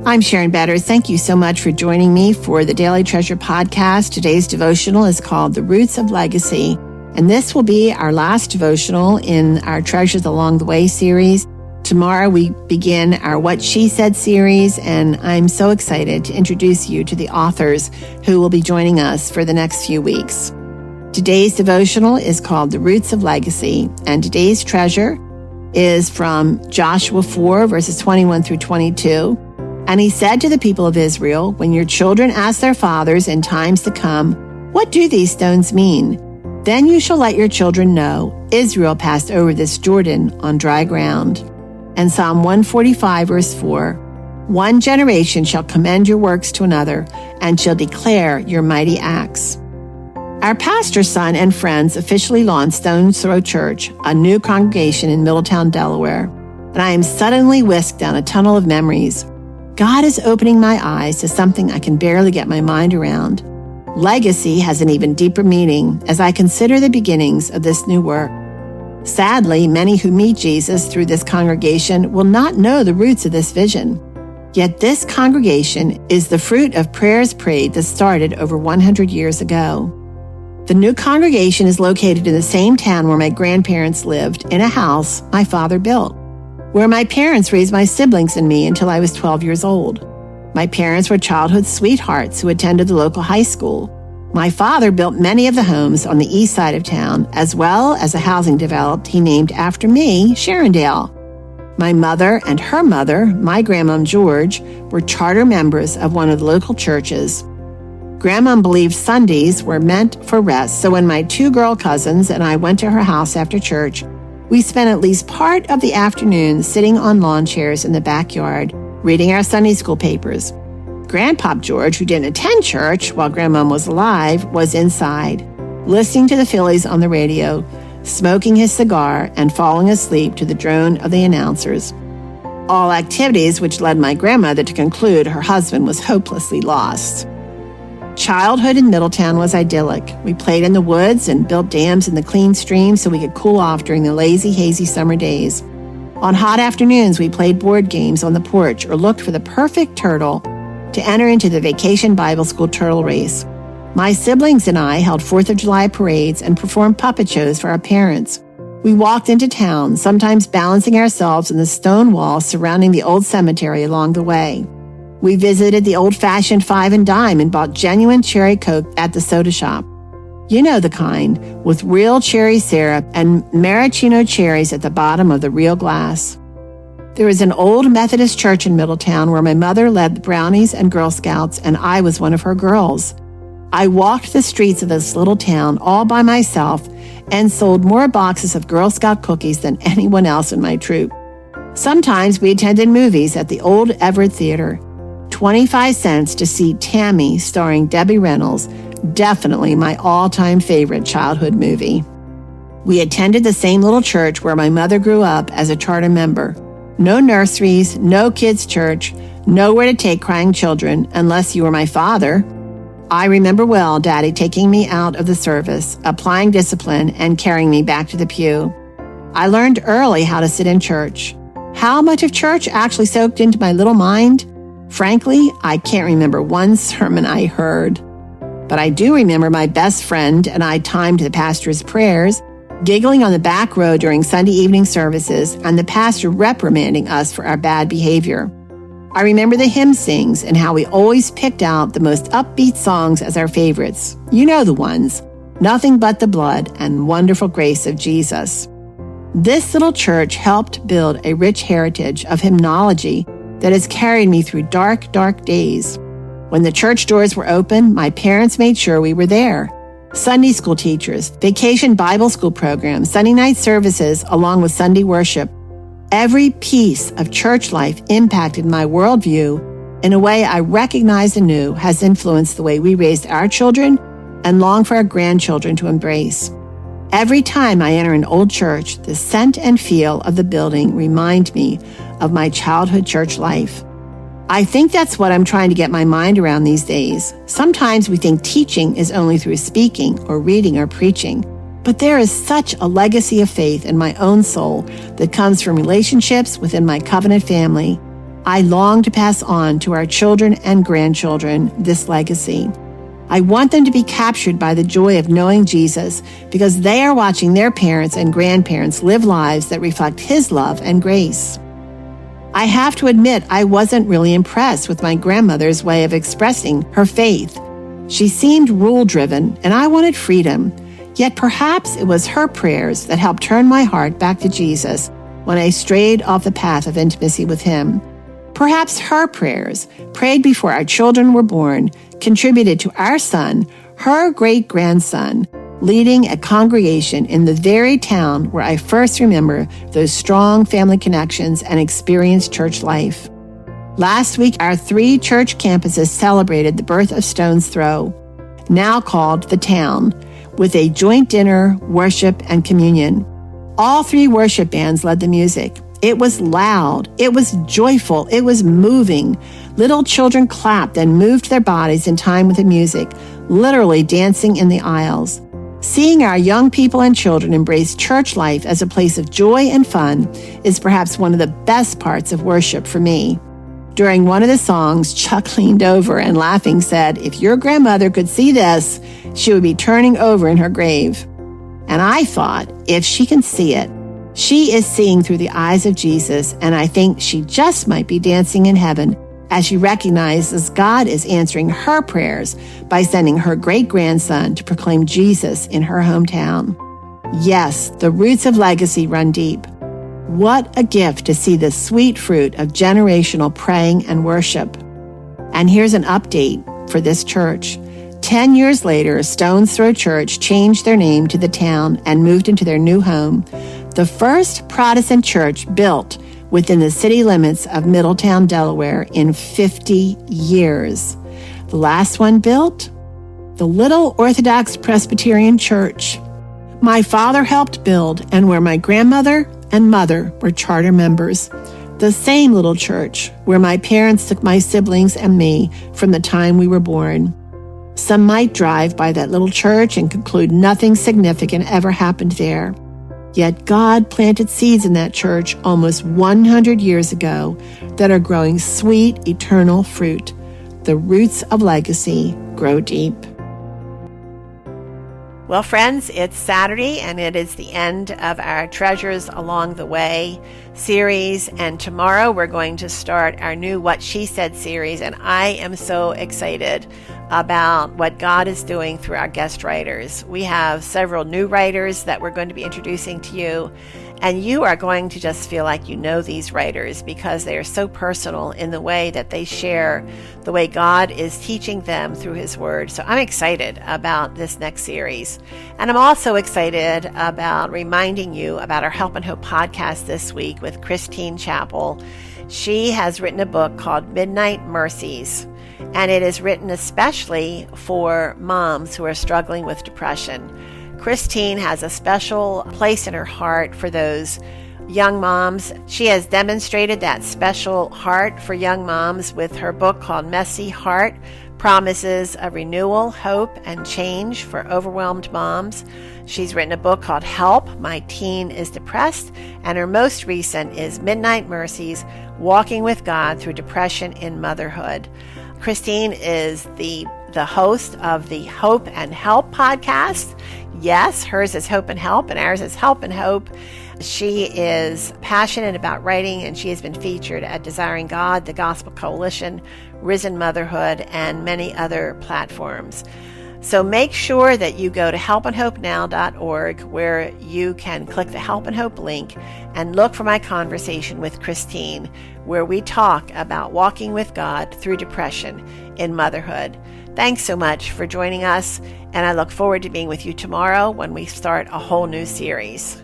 I'm Sharon Betters. Thank you so much for joining me for the Daily Treasure podcast. Today's devotional is called The Roots of Legacy, and this will be our last devotional in our Treasures Along the Way series. Tomorrow we begin our What She Said series, and I'm so excited to introduce you to the authors who will be joining us for the next few weeks. Today's devotional is called The Roots of Legacy, and today's treasure is from Joshua 4, verses 21 through 22. And he said to the people of Israel, "When your children ask their fathers in times to come, 'What do these stones mean?' Then you shall let your children know, Israel passed over this Jordan on dry ground." And Psalm 145, verse 4, "One generation shall commend your works to another and shall declare your mighty acts." Our pastor's son and friends officially launched Stone's Throw Church, a new congregation in Middletown, Delaware, and I am suddenly whisked down a tunnel of memories. God is opening my eyes to something I can barely get my mind around. Legacy has an even deeper meaning as I consider the beginnings of this new work. Sadly, many who meet Jesus through this congregation will not know the roots of this vision. Yet this congregation is the fruit of prayers prayed that started over 100 years ago. The new congregation is located in the same town where my grandparents lived, in a house my father built, where my parents raised my siblings and me until I was 12 years old. My parents were childhood sweethearts who attended the local high school. My father built many of the homes on the east side of town, as well as a housing development he named after me, Sharondale. My mother and her mother, my grandmom George, were charter members of one of the local churches. Grandmom believed Sundays were meant for rest, so when my two girl cousins and I went to her house after church, we spent at least part of the afternoon sitting on lawn chairs in the backyard, reading our Sunday school papers. Grandpop George, who didn't attend church while Grandmom was alive, was inside, listening to the Phillies on the radio, smoking his cigar, and falling asleep to the drone of the announcers. All activities which led my grandmother to conclude her husband was hopelessly lost. Childhood in Middletown was idyllic. We played in the woods and built dams in the clean streams so we could cool off during the lazy, hazy summer days. On hot afternoons, we played board games on the porch or looked for the perfect turtle to enter into the Vacation Bible School turtle race. My siblings and I held 4th of July parades and performed puppet shows for our parents. We walked into town, sometimes balancing ourselves on the stone wall surrounding the old cemetery along the way. We visited the old-fashioned Five and Dime and bought genuine cherry Coke at the soda shop. You know the kind, with real cherry syrup and maraschino cherries at the bottom of the real glass. There is an old Methodist church in Middletown where my mother led the Brownies and Girl Scouts, and I was one of her girls. I walked the streets of this little town all by myself and sold more boxes of Girl Scout cookies than anyone else in my troop. Sometimes we attended movies at the old Everett Theater. 25 cents to see Tammy starring Debbie Reynolds, definitely my all-time favorite childhood movie. We attended the same little church where my mother grew up as a charter member. No nurseries, no kids' church, nowhere to take crying children unless you were my father. I remember well Daddy taking me out of the service, applying discipline, and carrying me back to the pew. I learned early how to sit in church. How much of church actually soaked into my little mind? Frankly, I can't remember one sermon I heard. But I do remember my best friend and I timed the pastor's prayers, giggling on the back row during Sunday evening services, and the pastor reprimanding us for our bad behavior. I remember the hymn sings and how we always picked out the most upbeat songs as our favorites. You know the ones, Nothing But the Blood and Wonderful Grace of Jesus. This little church helped build a rich heritage of hymnology that has carried me through dark, dark days. When the church doors were open, my parents made sure we were there. Sunday school teachers, Vacation Bible School programs, Sunday night services, along with Sunday worship. Every piece of church life impacted my worldview in a way I recognized and knew has influenced the way we raised our children and long for our grandchildren to embrace. Every time I enter an old church, the scent and feel of the building remind me of my childhood church life. I think that's what I'm trying to get my mind around these days. Sometimes we think teaching is only through speaking or reading or preaching, but there is such a legacy of faith in my own soul that comes from relationships within my covenant family I long to pass on to our children and grandchildren this legacy. I want them to be captured by the joy of knowing Jesus because they are watching their parents and grandparents live lives that reflect His love and grace. I have to admit I wasn't really impressed with my grandmother's way of expressing her faith. She seemed rule-driven, and I wanted freedom. Yet perhaps it was her prayers that helped turn my heart back to Jesus when I strayed off the path of intimacy with Him. Perhaps her prayers, prayed before our children were born, contributed to our son, her great-grandson, leading a congregation in the very town where I first remember those strong family connections and experienced church life. Last week, our 3 church campuses celebrated the birth of Stone's Throw, now called The Town, with a joint dinner, worship, and communion. All 3 worship bands led the music. It was loud, it was joyful, it was moving. Little children clapped and moved their bodies in time with the music, literally dancing in the aisles. Seeing our young people and children embrace church life as a place of joy and fun is perhaps one of the best parts of worship for me. During one of the songs, Chuck leaned over and laughing said, "If your grandmother could see this, she would be turning over in her grave." And I thought, if she can see it, she is seeing through the eyes of Jesus, and I think she just might be dancing in heaven as she recognizes God is answering her prayers by sending her great-grandson to proclaim Jesus in her hometown. Yes, the roots of legacy run deep. What a gift to see the sweet fruit of generational praying and worship. And here's an update for this church. 10 years later, Stone's Throw Church changed their name to The Town and moved into their new home, the first Protestant church built within the city limits of Middletown, Delaware in 50 years. The last one built? The Little Orthodox Presbyterian Church. My father helped build, and where my grandmother and mother were charter members. The same little church where my parents took my siblings and me from the time we were born. Some might drive by that little church and conclude nothing significant ever happened there. Yet God planted seeds in that church almost 100 years ago that are growing sweet, eternal fruit. The roots of legacy grow deep. Well, friends, it's Saturday, and it is the end of our Treasures Along the Way series. And tomorrow we're going to start our new What She Said series. And I am so excited about what God is doing through our guest writers. We have several new writers that we're going to be introducing to you. And you are going to just feel like you know these writers because they are so personal in the way that they share the way God is teaching them through His Word. So I'm excited about this next series. And I'm also excited about reminding you about our Help and Hope podcast this week with Christine Chappell. She has written a book called Midnight Mercies, and it is written especially for moms who are struggling with depression. Christine has a special place in her heart for those young moms. She has demonstrated that special heart for young moms with her book called Messy Heart, Promises of Renewal, Hope, and Change for Overwhelmed Moms. She's written a book called Help, My Teen is Depressed, and her most recent is Midnight Mercies, Walking with God Through Depression in Motherhood. Christine is the host of the Hope and Help podcast. Yes, hers is Hope and Help, and ours is Help and Hope. She is passionate about writing, and she has been featured at Desiring God, the Gospel Coalition, Risen Motherhood, and many other platforms. So make sure that you go to helpandhopenow.org, where you can click the Help and Hope link and look for my conversation with Christine, where we talk about walking with God through depression in motherhood. Thanks so much for joining us, and I look forward to being with you tomorrow when we start a whole new series.